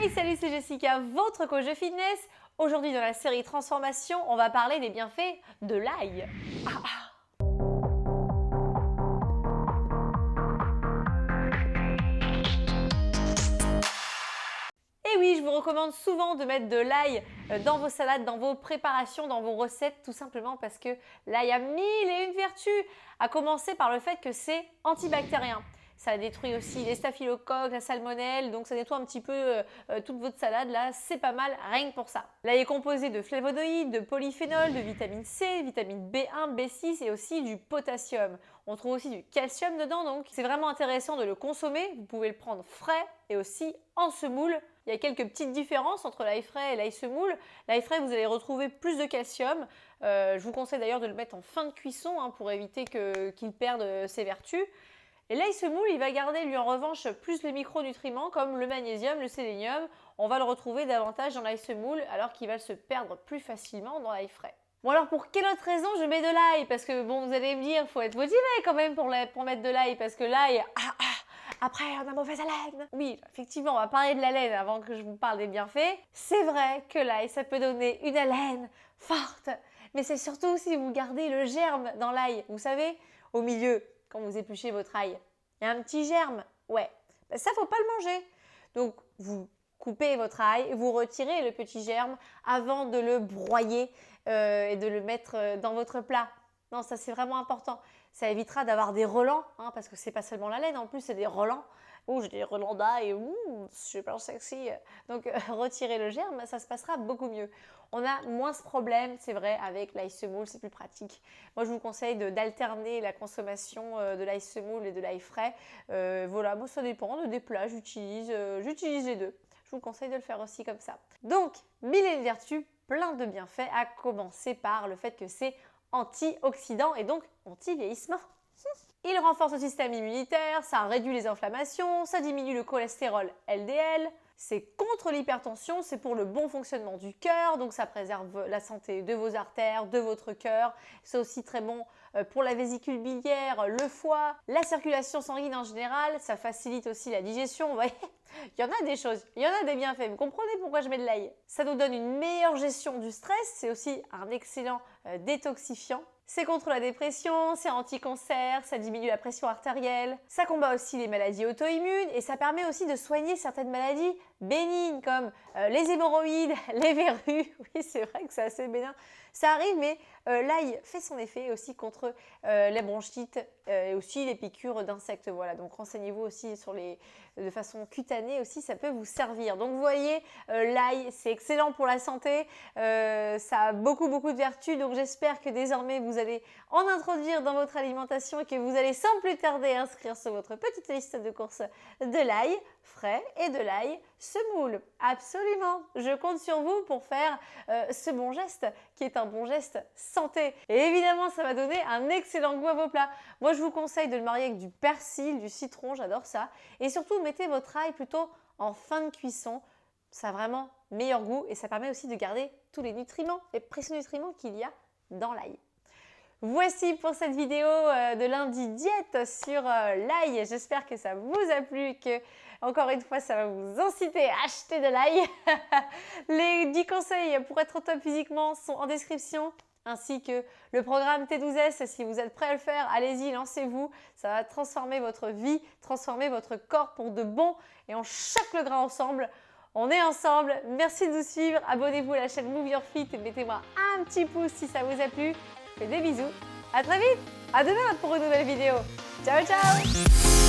Hey, salut, c'est Jessica, votre coach de fitness. Aujourd'hui, dans la série Transformation, on va parler des bienfaits de l'ail. Et oui, je vous recommande souvent de mettre de l'ail dans vos salades, dans vos préparations, dans vos recettes, tout simplement parce que l'ail a mille et une vertus, à commencer par le fait que c'est antibactérien. Ça détruit aussi les staphylocoques, la salmonelle, donc ça nettoie un petit peu toute votre salade là, c'est pas mal rien que pour ça. L'ail est composé de flavonoïdes, de polyphénols, de vitamine C, vitamine B1, B6 et aussi du potassium. On trouve aussi du calcium dedans, donc c'est vraiment intéressant de le consommer. Vous pouvez le prendre frais et aussi en semoule. Il y a quelques petites différences entre l'ail frais et l'ail semoule. L'ail frais, vous allez retrouver plus de calcium. Je vous conseille d'ailleurs de le mettre en fin de cuisson pour éviter qu'il perde ses vertus. Et l'ail semoule, il va garder lui en revanche plus les micronutriments comme le magnésium, le sélénium. On va le retrouver davantage dans l'ail semoule alors qu'il va se perdre plus facilement dans l'ail frais. Bon alors pour quelle autre raison je mets de l'ail? Parce que bon, vous allez me dire, il faut être motivé quand même pour mettre de l'ail parce que l'ail, après on a mauvaise haleine. Oui, effectivement, on va parler de l'haleine avant que je vous parle des bienfaits. C'est vrai que l'ail, ça peut donner une haleine forte. Mais c'est surtout si vous gardez le germe dans l'ail, vous savez, au milieu. Quand vous épluchez votre ail, il y a un petit germe, ouais, ça faut pas le manger. Donc vous coupez votre ail, vous retirez le petit germe avant de le broyer et de le mettre dans votre plat. Non, ça c'est vraiment important. Ça évitera d'avoir des relents, parce que c'est pas seulement la laine, en plus c'est des relents. J'ai des relents d'ail, super sexy. Donc retirer le germe, ça se passera beaucoup mieux. On a moins ce problème, c'est vrai, avec l'ail semoule, c'est plus pratique. Moi, je vous conseille d'alterner la consommation de l'ail semoule et de l'ail frais. Voilà, moi, ça dépend des plats, j'utilise les deux. Je vous conseille de le faire aussi comme ça. Donc, mille et une vertus, plein de bienfaits, à commencer par le fait que c'est antioxydant et donc anti-vieillissement. Il renforce le système immunitaire, ça réduit les inflammations, ça diminue le cholestérol LDL, c'est contre l'hypertension, c'est pour le bon fonctionnement du cœur, donc ça préserve la santé de vos artères, de votre cœur. C'est aussi très bon pour la vésicule biliaire, le foie, la circulation sanguine en général, ça facilite aussi la digestion. Vous voyez, il y en a des choses, il y en a des bienfaits. Vous comprenez pourquoi je mets de l'ail? Ça nous donne une meilleure gestion du stress, c'est aussi un excellent détoxifiant. C'est contre la dépression, c'est anti-cancer, ça diminue la pression artérielle, ça combat aussi les maladies auto-immunes et ça permet aussi de soigner certaines maladies bénignes comme les hémorroïdes, les verrues. Oui, c'est vrai que c'est assez bénin. Ça arrive, mais l'ail fait son effet aussi contre les bronchites et aussi les piqûres d'insectes. Voilà, donc renseignez-vous aussi de façon cutanée aussi, ça peut vous servir. Donc vous voyez, l'ail, c'est excellent pour la santé, ça a beaucoup de vertus, donc j'espère que désormais vous allez en introduire dans votre alimentation et que vous allez sans plus tarder inscrire sur votre petite liste de courses de l'ail frais et de l'ail semoule. Absolument, je compte sur vous pour faire ce bon geste qui est un bon geste santé. Et évidemment, ça va donner un excellent goût à vos plats. Moi, je vous conseille de le marier avec du persil, du citron, j'adore ça. Et surtout, mettez votre ail plutôt en fin de cuisson. Ça a vraiment meilleur goût et ça permet aussi de garder tous les nutriments, les précieux nutriments qu'il y a dans l'ail. Voici pour cette vidéo de lundi diète sur l'ail. J'espère que ça vous a plu, que encore une fois ça va vous inciter à acheter de l'ail. Les 10 conseils pour être au top physiquement sont en description, ainsi que le programme T12S. Si vous êtes prêt à le faire, allez-y, lancez-vous. Ça va transformer votre vie, transformer votre corps pour de bon et on choque le gras ensemble. On est ensemble, merci de nous suivre, abonnez-vous à la chaîne Move Your Fit et mettez-moi un petit pouce si ça vous a plu. Je vous fais des bisous, à très vite, à demain pour une nouvelle vidéo. Ciao ciao.